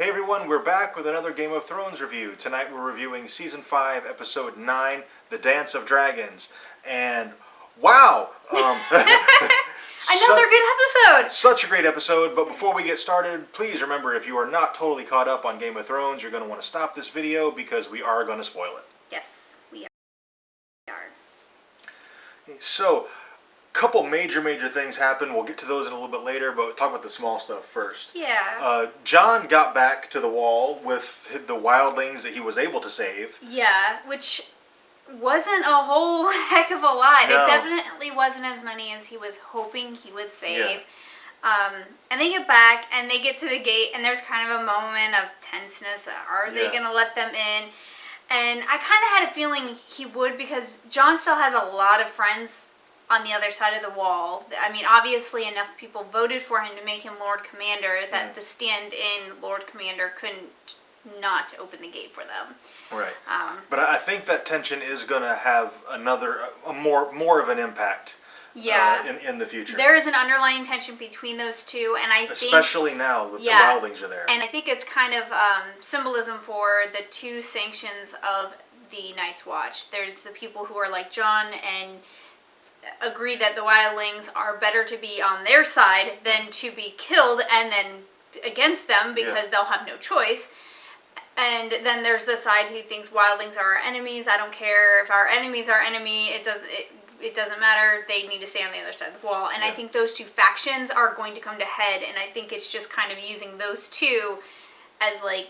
Hey everyone, we're back with another Game of Thrones review. Tonight we're reviewing Season 5, Episode 9, The Dance of Dragons. And wow! Another good episode! Such a great episode, but before we get started, please remember if you are not totally caught up on Game of Thrones, you're going to want to stop this video because we are going to spoil it. Yes, we are. So, couple major things happen. We'll get to those in a little bit later, but talk about the small stuff first. Yeah. Jon got back to the wall with the wildlings that he was able to save. Yeah, which wasn't a whole heck of a lot. No. It definitely wasn't as many as he was hoping he would save. Yeah. And they get back, and they get to the gate, and there's kind of a moment of tenseness. Are they going to let them in? And I kind of had a feeling he would, because Jon still has a lot of friends on the other side of the wall. I mean, obviously enough people voted for him to make him Lord Commander that the stand-in Lord Commander couldn't not open the gate for them. Right. But I think that tension is going to have more of an impact. Yeah. In the future. There is an underlying tension between those two, and I think... Especially now that the wildlings are there. And I think it's kind of symbolism for the two sanctions of the Night's Watch. There's the people who are like Jon and agree that the wildlings are better to be on their side than to be killed and then against them because they'll have no choice. And then there's the side who thinks wildlings are our enemies. I don't care if our enemy's our enemy. It doesn't matter. They need to stay on the other side of the wall. And I think those two factions are going to come to head, and I think it's just kind of using those two as like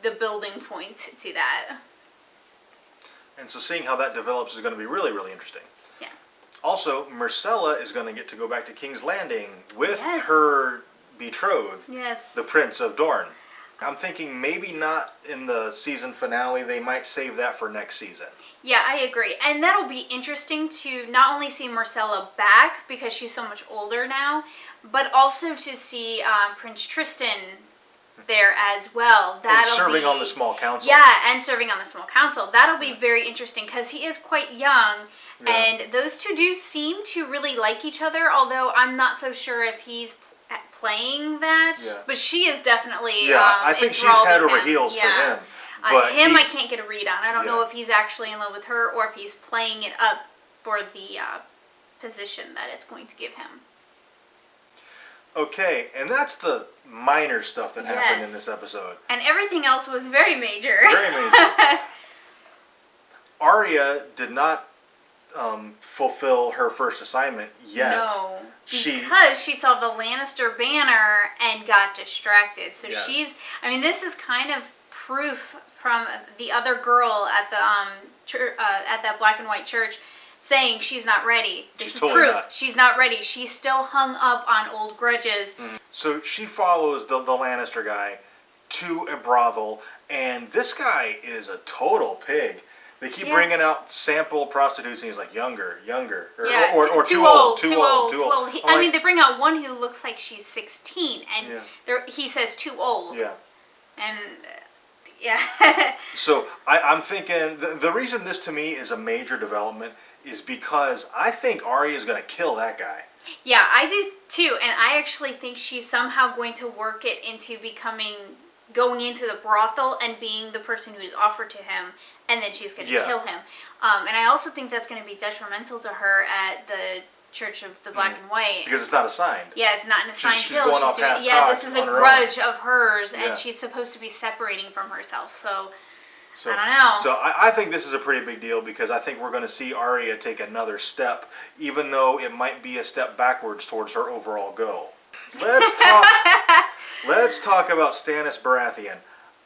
the building point to that. And so seeing how that develops is going to be really interesting. Yeah. Also, Myrcella is going to get to go back to King's Landing with her betrothed, the Prince of Dorne. I'm thinking maybe not in the season finale. They might save that for next season. Yeah, I agree. And that'll be interesting to not only see Myrcella back, because she's so much older now, but also to see Prince Tristan there as well. And serving on the small council. Yeah, and serving on the small council. That'll be very interesting, because he is quite young, and those two do seem to really like each other, although I'm not so sure if he's playing that. Yeah. But she is definitely I think she's head over heels for him. But I can't get a read on. I don't know if he's actually in love with her or if he's playing it up for the position that it's going to give him. Okay, and that's the minor stuff that happened in this episode. And everything else was very major. Very major. Arya did not fulfill her first assignment yet. No, because she saw the Lannister banner and got distracted. So this is kind of proof from the other girl at the at that black and white church saying she's not ready. This is totally proof. not. She's not ready. She's still hung up on old grudges. So she follows the Lannister guy to a brothel, and this guy is a total pig. They keep bringing out sample prostitutes, and he's like, younger, or too old. I mean, they bring out one who looks like she's 16, and he says too old. Yeah. And, So, I'm thinking, the reason this to me is a major development is because I think Arya is going to kill that guy. Yeah, I do too, and I actually think she's somehow going to work it into going into the brothel and being the person who is offered to him, and then she's going to kill him. And I also think that's going to be detrimental to her at the Church of the Black and White. Because it's not assigned. Yeah, it's not an assigned kill. Going off this is a grudge of hers, and she's supposed to be separating from herself. So I don't know. So I think this is a pretty big deal, because I think we're going to see Arya take another step, even though it might be a step backwards towards her overall goal. Let's talk about Stannis Baratheon.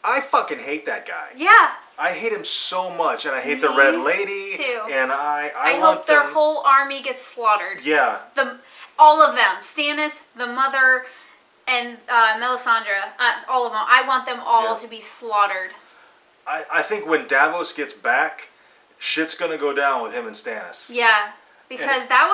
I fucking hate that guy. Yeah. I hate him so much, and I hate the Red Lady. Too. And I hope their whole army gets slaughtered. Yeah. All of them. Stannis, the mother, and Melisandre. All of them. I want them all to be slaughtered. I think when Davos gets back, shit's gonna go down with him and Stannis. Yeah. Because that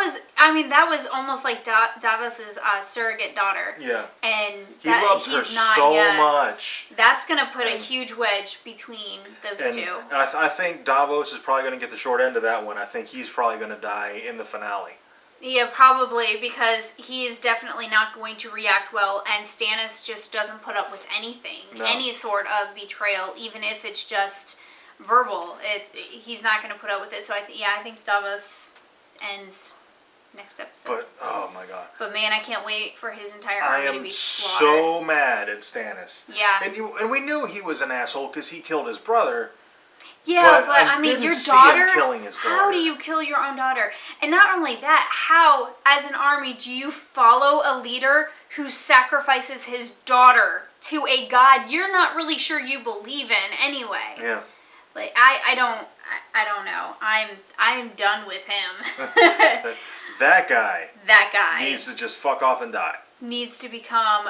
was almost like Davos's surrogate daughter. Yeah. And he loves her so much. That's going to put a huge wedge between those two. And I think Davos is probably going to get the short end of that one. I think he's probably going to die in the finale. Yeah, probably, because he is definitely not going to react well, and Stannis just doesn't put up with anything, any sort of betrayal, even if it's just verbal. He's not going to put up with it. So I think Davos ends next episode. But oh my god! But man, I can't wait for his entire army to be slaughtered. I am so mad at Stannis. Yeah, and we knew he was an asshole because he killed his brother. Yeah, but I mean, your daughter. Killing his daughter. How do you kill your own daughter? And not only that, how, as an army, do you follow a leader who sacrifices his daughter to a god you're not really sure you believe in anyway? Yeah. Like I don't know. I'm done with him. That guy. That guy needs to just fuck off and die. Needs to become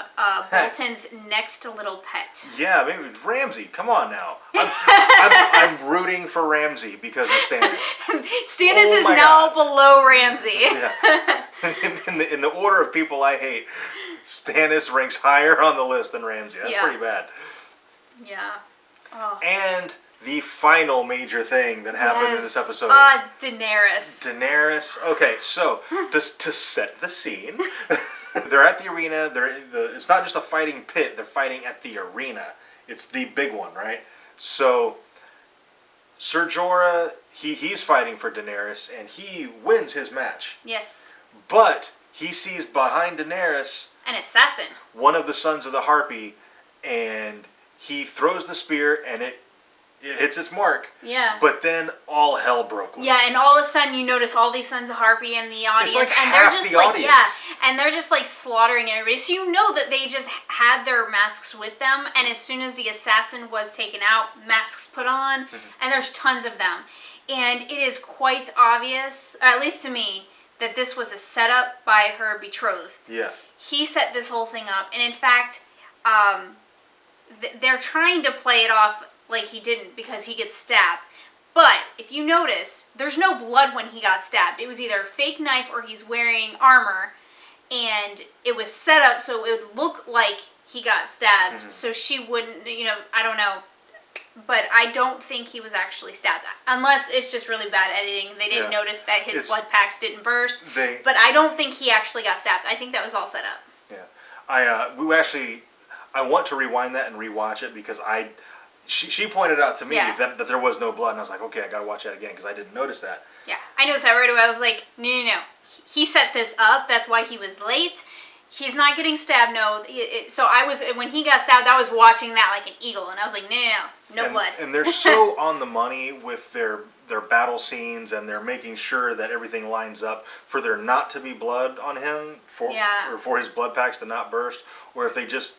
Bolton's next little pet. Yeah, maybe Ramsay. Come on now. I'm rooting for Ramsay because of Stannis. Stannis is now below Ramsay. Yeah. In the order of people I hate, Stannis ranks higher on the list than Ramsay. That's pretty bad. Yeah. Oh. And the final major thing that happened in this episode. Daenerys. Daenerys. Okay, so just to set the scene. They're at the arena. It's not just a fighting pit. They're fighting at the arena. It's the big one, right? So Ser Jorah, he's fighting for Daenerys, and he wins his match. Yes. But he sees behind Daenerys an assassin, one of the sons of the Harpy, and he throws the spear, and it hits its mark. Yeah. But then all hell broke loose. Yeah, and all of a sudden you notice all these Sons of Harpy in the audience, it's like and half they're just the like audience. and they're just like slaughtering everybody. So you know that they just had their masks with them, and as soon as the assassin was taken out, masks put on, and there's tons of them. And it is quite obvious, at least to me, that this was a setup by her betrothed. Yeah. He set this whole thing up, and in fact, they're trying to play it off like he didn't because he gets stabbed. But if you notice, there's no blood when he got stabbed. It was either a fake knife or he's wearing armor, and it was set up so it would look like he got stabbed, so she wouldn't, I don't know. But I don't think he was actually stabbed. Unless it's just really bad editing. They didn't notice that his blood packs didn't burst. But I don't think he actually got stabbed. I think that was all set up. Yeah. I want to rewind that and rewatch it because she pointed out to me that there was no blood, and I was like, okay, I gotta watch that again because I didn't notice that. Yeah, I noticed that right away. I was like, no. He set this up. That's why he was late. He's not getting stabbed, no. So when he got stabbed, I was watching that like an eagle, and I was like, no blood. And they're so on the money with their battle scenes, and they're making sure that everything lines up for there not to be blood on him, or for his blood packs to not burst, or if they just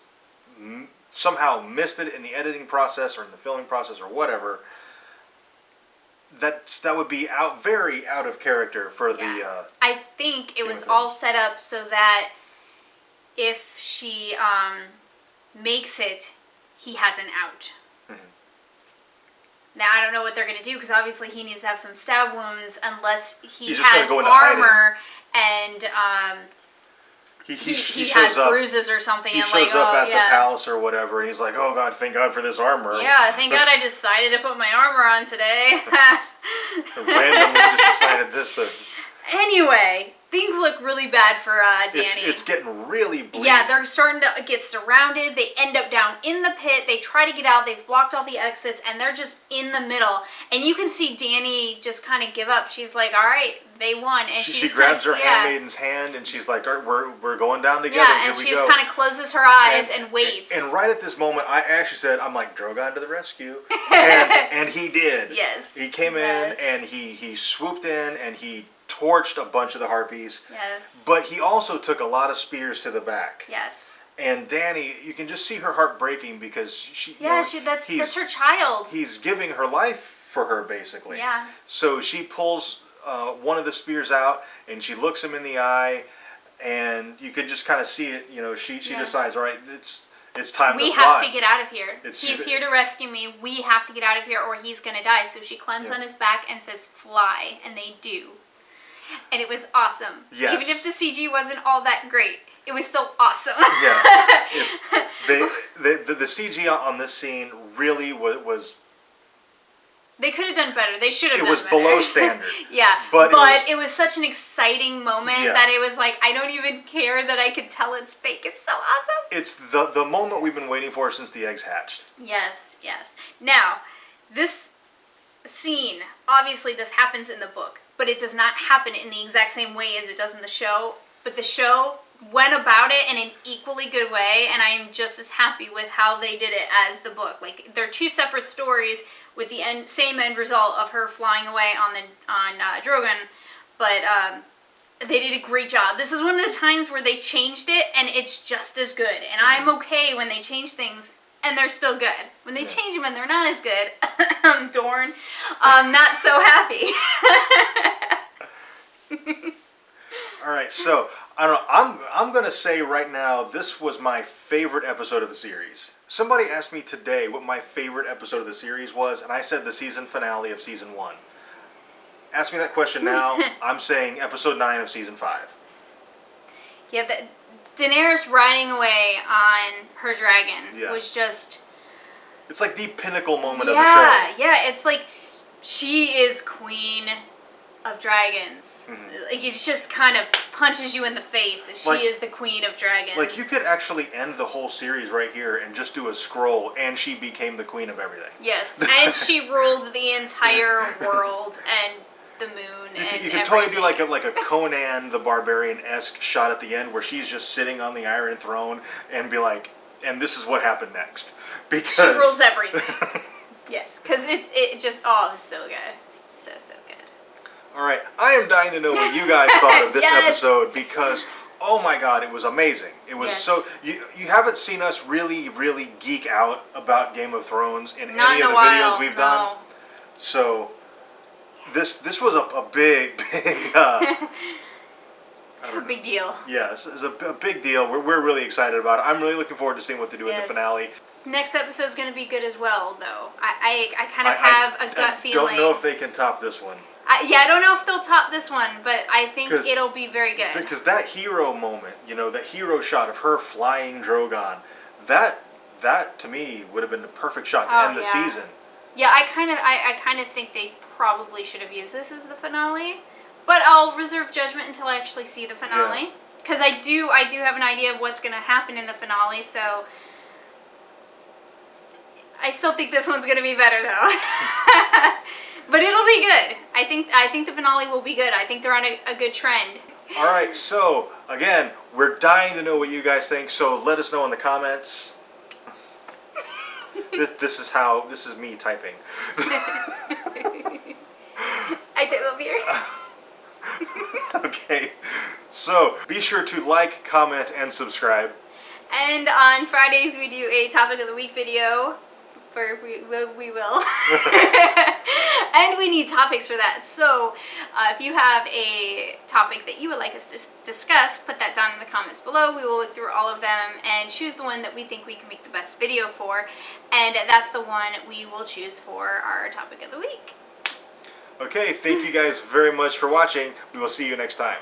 somehow missed it in the editing process or in the filming process or whatever, that would be very out of character for the. I think it was all set up so that if she makes it, he has an out. Now I don't know what they're gonna do because obviously he needs to have some stab wounds unless he has armor and he has bruises or something. He shows up at the palace or whatever, and he's like, "Oh God, thank God for this armor." Yeah, thank God I decided to put my armor on today. Randomly just decided this. Anyway, things look really bad for Dany. It's getting really bleak. Yeah, they're starting to get surrounded. They end up down in the pit. They try to get out. They've blocked all the exits, and they're just in the middle. And you can see Dany just kind of give up. She's like, all right, they won. And she grabs her handmaiden's hand, and she's like, we're going down together. Yeah, and she just kind of closes her eyes and waits. And right at this moment, I actually said, I'm like, Drogon to the rescue. and he did. Yes. He came in, and he swooped in, and he torched a bunch of the Harpies. Yes. But he also took a lot of spears to the back. Yes. And Dany, you can just see her heart breaking because that's her child. He's giving her life for her, basically. Yeah. So she pulls one of the spears out, and she looks him in the eye, and you can just kind of see it. She decides, all right, it's time to fly. We have to get out of here. He's here to rescue me. We have to get out of here, or he's gonna die. So she climbs on his back and says, "Fly," and they do. And it was awesome. Yes. Even if the CG wasn't all that great, it was still awesome. The CG on this scene really was They could have done better. They should have done better. It was below standard. Yeah, but it was such an exciting moment that it was like, I don't even care that I could tell it's fake. It's so awesome. It's the moment we've been waiting for since the eggs hatched. Yes, yes. Now, this scene, obviously this happens in the book, but it does not happen in the exact same way as it does in the show. But the show went about it in an equally good way, and I am just as happy with how they did it as the book. Like, they're two separate stories with the same end result of her flying away on Drogon, but they did a great job. This is one of the times where they changed it, and it's just as good. And I'm okay when they change things and they're still good. When they change them and they're not as good, Dorne, I'm not so happy. All right, so I don't know. I'm gonna say right now this was my favorite episode of the series. Somebody asked me today what my favorite episode of the series was, and I said the season finale of season 1. Ask me that question now. I'm saying episode 9 of season 5. Yeah, Daenerys riding away on her dragon was just... It's like the pinnacle moment of the show. Yeah, it's like she is queen of dragons. Like, it just kind of punches you in the face that she is the queen of dragons. Like, you could actually end the whole series right here and just do a scroll, and she became the queen of everything. Yes, and she ruled the entire world and the moon and you could totally do like a Conan the Barbarian-esque shot at the end where she's just sitting on the Iron Throne and be like, and this is what happened next. Because she rules everything. Yes, because it just, it's so good. So good. Alright, I am dying to know what you guys thought of this episode because, oh my god, it was amazing. It was so... You haven't seen us really, really geek out about Game of Thrones in any of the videos we've done. So, this was a big... It's a big deal. Yeah, it's a big deal. We're really excited about it. I'm really looking forward to seeing what they do in the finale. Next episode is going to be good as well, though. I kind of have a gut feeling. I don't know if they can top this one. I don't know if they'll top this one, but I think it'll be very good. Because that hero moment, that hero shot of her flying Drogon, that to me would have been the perfect shot to end the season. Yeah, I kind of think they probably should have used this as the finale, but I'll reserve judgment until I actually see the finale. Because I do have an idea of what's going to happen in the finale, so I still think this one's going to be better, though. But it'll be good. I think the finale will be good. I think they're on a good trend. All right, so again, we're dying to know what you guys think. So let us know in the comments. This is me typing. I think we'll be Okay, so be sure to like, comment, and subscribe. And on Fridays we do a topic of the week video. We will. And we need topics for that. So if you have a topic that you would like us to discuss, put that down in the comments below. We will look through all of them and choose the one that we think we can make the best video for. And that's the one we will choose for our topic of the week. Okay, thank you guys very much for watching. We will see you next time.